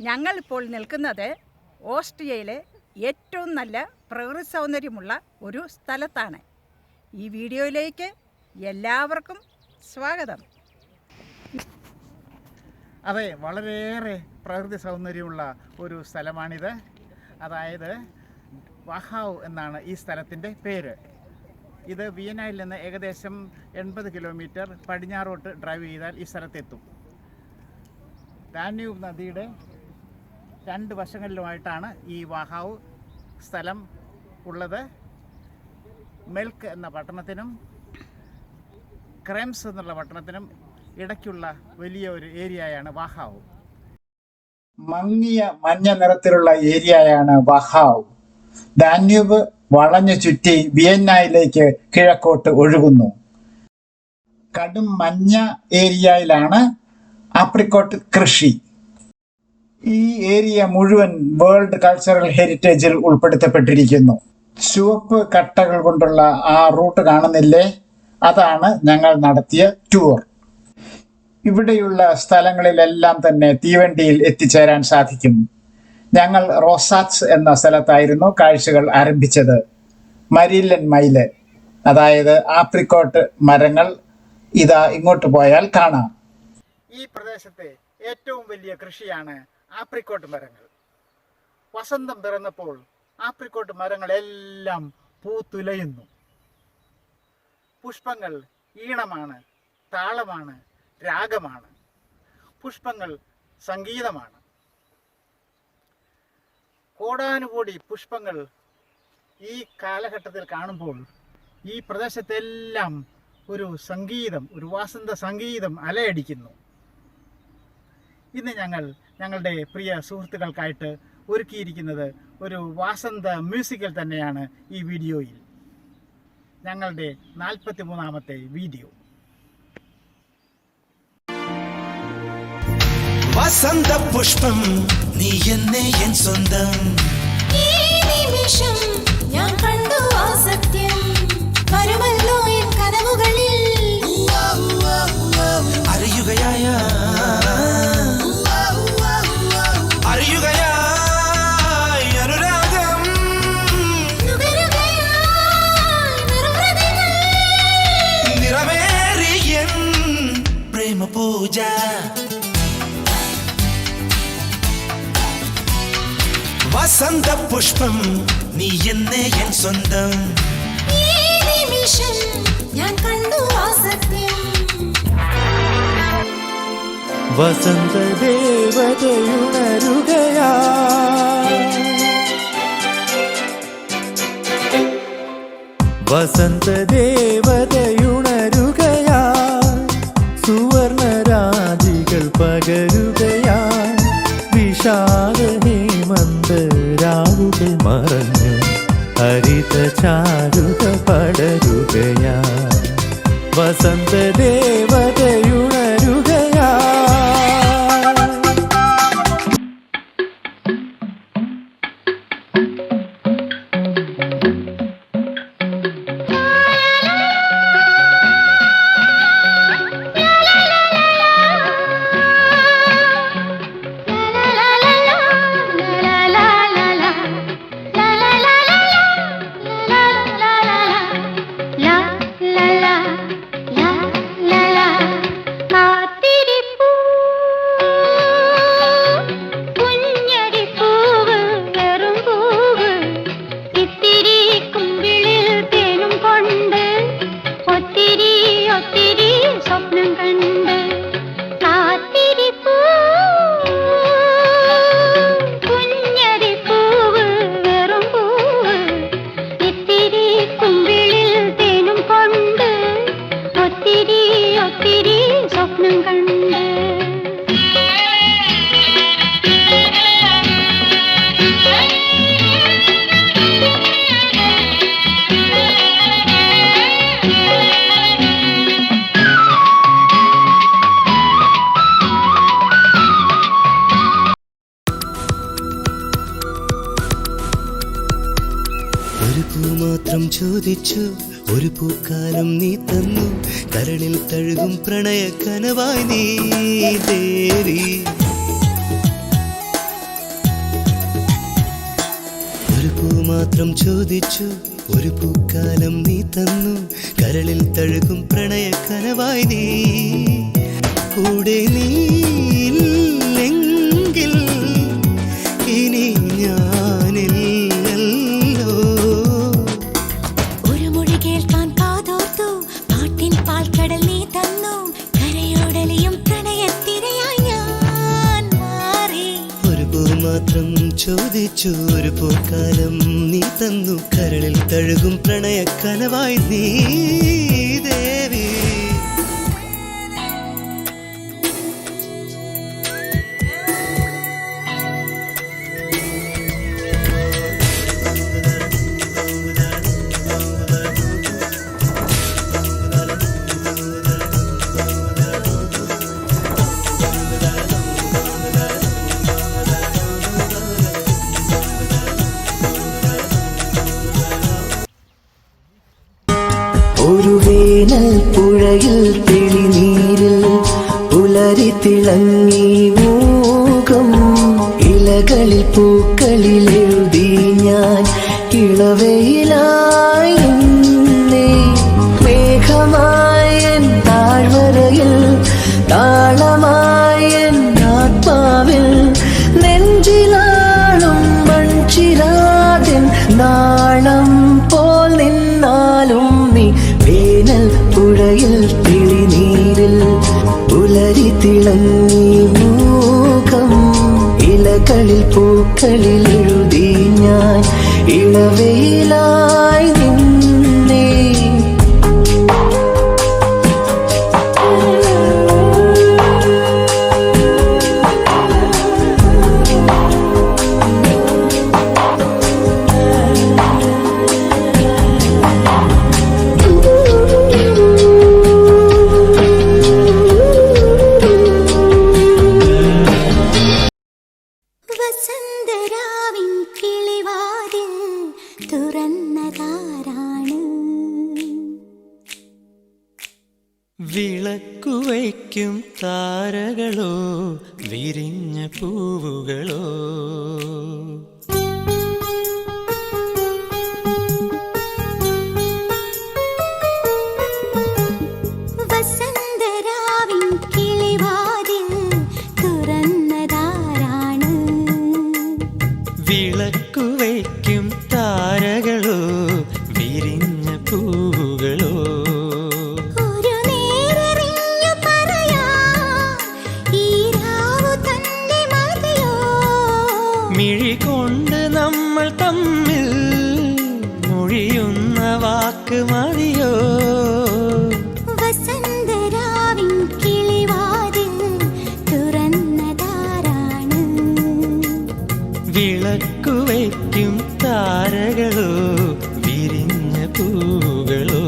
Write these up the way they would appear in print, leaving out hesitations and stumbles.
ഞങ്ങളിപ്പോൾ നിൽക്കുന്നത് ഓസ്ട്രിയയിലെ ഏറ്റവും നല്ല പ്രകൃതി സൗന്ദര്യമുള്ള ഒരു സ്ഥലത്താണ്. ഈ വീഡിയോയിലേക്ക് എല്ലാവർക്കും സ്വാഗതം. അതെ, വളരെയേറെ പ്രകൃതി സൗന്ദര്യമുള്ള ഒരു സ്ഥലമാണിത്. അതായത് വഹാവ് എന്നാണ് ഈ സ്ഥലത്തിൻ്റെ പേര്. ഇത് വിയന്നയിൽ നിന്ന് ഏകദേശം 80 കിലോമീറ്റർ പടിഞ്ഞാറോട്ട് ഡ്രൈവ് ചെയ്താൽ ഈ സ്ഥലത്തെത്തും. ഡാന്യൂബ് നദിയുടെ 2 വശങ്ങളിലുമായിട്ടാണ് ഈ വഹാവ് സ്ഥലം ഉള്ളത്. മെൽക്ക് എന്ന പട്ടണത്തിനും ക്രെംസ് എന്നുള്ള പട്ടണത്തിനും ഇടയ്ക്കുള്ള വലിയ ഒരു ഏരിയയാണ് വഹാവ്. മങ്ങിയ മഞ്ഞ നിറത്തിലുള്ള ഏരിയയാണ് വഹാവ്. ഡാന്യൂബ് വളഞ്ഞു ചുറ്റി വിയന്നയിലേക്ക് കിഴക്കോട്ട് ഒഴുകുന്നു. കടും മഞ്ഞ ഏരിയയിലാണ് ആപ്രിക്കോട്ട് കൃഷി. ഈ ഏരിയ മുഴുവൻ വേൾഡ് കൾച്ചറൽ ഹെറിറ്റേജിൽ ഉൾപ്പെടുത്തപ്പെട്ടിരിക്കുന്നു. ചുവപ്പ് കട്ടകൾ കൊണ്ടുള്ള ആ റൂട്ട് കാണുന്നില്ലേ, അതാണ് ഞങ്ങൾ നടത്തിയ ടൂർ. ഇവിടെയുള്ള സ്ഥലങ്ങളിലെല്ലാം തന്നെ തീവണ്ടിയിൽ എത്തിച്ചേരാൻ സാധിക്കും. ഞങ്ങൾ റോസാറ്റ്സ് എന്ന സ്ഥലത്തായിരുന്നു കാഴ്ചകൾ ആരംഭിച്ചത്. മരീലൻ മൈല്, അതായത് ആപ്രിക്കോട്ട് മരങ്ങൾ ഇതാ ഇങ്ങോട്ട് പോയാൽ കാണാം. ഈ പ്രദേശത്തെ ഏറ്റവും വലിയ കൃഷിയാണ് ആപ്രിക്കോട്ട് മരങ്ങൾ. വസന്തം പിറന്നപ്പോൾ ആപ്രിക്കോട്ട് മരങ്ങളെല്ലാം പൂത്തുലയുന്നു. പുഷ്പങ്ങൾ ഈണമാണ്, താളമാണ്, രാഗമാണ്. പുഷ്പങ്ങൾ സംഗീതമാണ്. കോടാനുകോടി പുഷ്പങ്ങൾ ഈ കാലഘട്ടത്തിൽ കാണുമ്പോൾ ഈ പ്രദേശത്തെല്ലാം ഒരു സംഗീതം, ഒരു വസന്ത സംഗീതം അലയടിക്കുന്നു. ഇന്ന് ഞങ്ങളുടെ പ്രിയ സുഹൃത്തുക്കൾക്കായിട്ട് ഒരുക്കിയിരിക്കുന്നത് ഒരു വസന്ത മ്യൂസിക്കൽ തന്നെയാണ്. ഈ വീഡിയോയിൽ ഞങ്ങളുടെ 43ാമത്തെ വീഡിയോ. വസന്ത പുഷ്പം നീ എന്നെ എൻ സ്വന്തം, ഈ നിമിഷം ഞാൻ കണ്ടു ആ സത്യം, വരുമല്ലോ എൻ കനവുകളിൽ അറിയുകയായ അനുരാഗം, നിറവേറിയൻ പ്രേമ പൂജ. വസന്ത പുഷ്പം നീ എന്നെ എൻ സ്വന്തം, ഈ നിമിഷം ഞാൻ കണ്ടു ആ സത്യം. വസന്ത ദേവതയുണരുകയാ, വസന്ത ദേവതയുണരുകയാ, സുവർണരാജികൾ പകരുകയാ, വിഷാദ ഹേമന്തരാവുകൾ മറഞ്ഞു ഹരിത ചാരുത പടരുകയാ, വസന്ത ദേവതയുണരുകയാ. ഒരു പൂ മാത്രം ചോദിച്ചു, ഒരു പൂക്കാലം നീ തന്നു, കരളിൽ തഴുകും പ്രണയ കനവായി നീ ദേവി. മാത്രം ചോദിച്ചു ഒരു പൂക്കാലം നീ തന്നു കരളിൽ തഴുകും പ്രണയ കനവായി നീ കൂടെ നീല്ലെങ്കിൽ ഇനി ഞാനില്ലല്ലോ ഒരു മൊഴി കേൾക്കാൻ കാതോർത്തു പാട്ടിൻ പാൽക്കടൽ നീ തന്നു കരയോടലിയും പ്രണയത്തിരയായി ഞാൻ മാറി ഒരു പൂ മാത്രം ചോദിച്ചു ഒരു പൂക്കാലം നീ തന്നു കരളിൽ തഴുകും പ്രണയ കനവായി നീ ദേവി ഒരു വേനൽ പുഴയിൽ തെളിനീരിൽ പുലരി തിളങ്ങി മൂകം ഇലകളിൽ പൂക്കളിൽ എഴുതി ഞാൻ ഇളവയിലായി നിന്നേ. മേഘമായൻ താഴ്വരയിൽ താളമായൻ ആത്മാവിൽ നെഞ്ചിലാളും മൺചിരാതിൻ നാളം പോൽ നിന്നാലും നീ വേനൽ പുഴയിൽ തെളിനീരിൽ പുലരി തിളങ്ങി മൂകം ഇലകളിൽ പൂക്കളിൽ എഴുതി ഞാൻ ഇളവയിലായി നിന്നേ. വസന്തരാവിൻ കിളിവാതിൽ തുറന്നതാരാണ് വിളക്കുവയ്ക്കും താരകളോ വിരിഞ്ഞ പൂവുകളോ വസന്തരാവിൻ കിളിവാതിൽ തുറന്നതാരാണ് വിളക്കുവയ്ക്കും താരകളോ വിരിഞ്ഞ പൂവുകളോ ഒരു നേരറിഞ്ഞു പറയാം ഈ രാവു തന്നെ മതിയോ മിഴി കൊണ്ട് നമ്മൾ തമ്മിൽ മൊഴിയുന്ന വാക്ക് മതിയോ വസന്തരാവിൻ കിളിവാതിൽ തുറന്നതാരാണ് വിളക്കുവയ്ക്കും താരകളോ വിരിഞ്ഞ പൂവുകളോ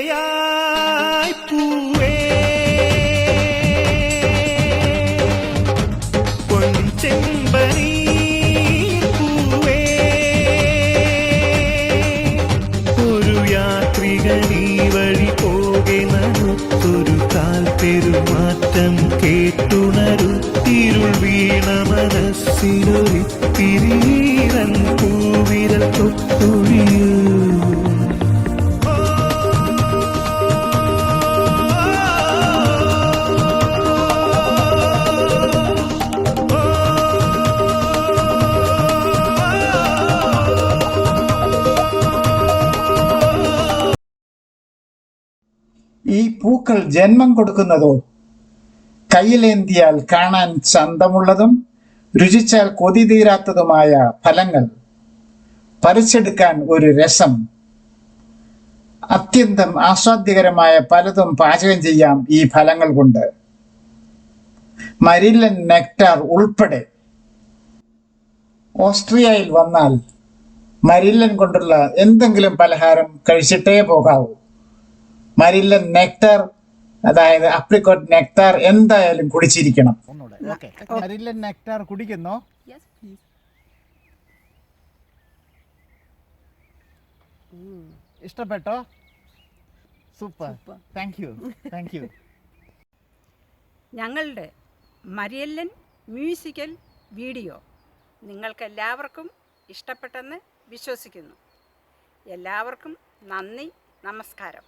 രാവേറെയായി പൂവേ പൊൻചെമ്പനീ പൂവേ ഒരു യാത്രികനീ വഴി പോകെ നടുത്തൊരു കാൽ പെരുമാറ്റം കേട്ടുണരു ഇരുൾ വീണ മനസ്സിലൊരിത്തിരീരൻ പൂവിരൽ തൊട്ടുഴിയൂ ഈ പൂക്കൾ ജന്മം കൊടുക്കുന്നതോ കയ്യിലേന്തിയാൽ കാണാൻ ചന്തമുള്ളതും രുചിച്ചാൽ കൊതി തീരാത്തതുമായ ഫലങ്ങൾ, പറിച്ചെടുക്കാൻ ഒരു രസം, അത്യന്തം ആസ്വാദ്യകരമായ പലതും പാചകം ചെയ്യാം ഈ ഫലങ്ങൾ കൊണ്ട്. മരില്ലൻ നെക്ടാർ ഉൾപ്പെടെ. ഓസ്ട്രിയയിൽ വന്നാൽ മരില്ലൻ കൊണ്ടുള്ള എന്തെങ്കിലും പലഹാരം കഴിച്ചിട്ടേ പോകാവൂ. മരില്ലൻ നെക്ടർ, അതായത് അപ്രിക്കോട്ട് നെക്ടാർ എന്തായാലും കുടിച്ചിരിക്കണം. ഒന്നുകൂടെ. Okay, മരില്ലൻ nectar കുടിക്കുന്നോ? ഇഷ്ടപ്പെട്ടോ? Super, thank you. ഞങ്ങളുടെ മരിയല്ലൻ മ്യൂസിക്കൽ വീഡിയോ നിങ്ങൾക്കെല്ലാവർക്കും ഇഷ്ടപ്പെട്ടെന്ന് വിശ്വസിക്കുന്നു. എല്ലാവർക്കും നന്ദി, നമസ്കാരം.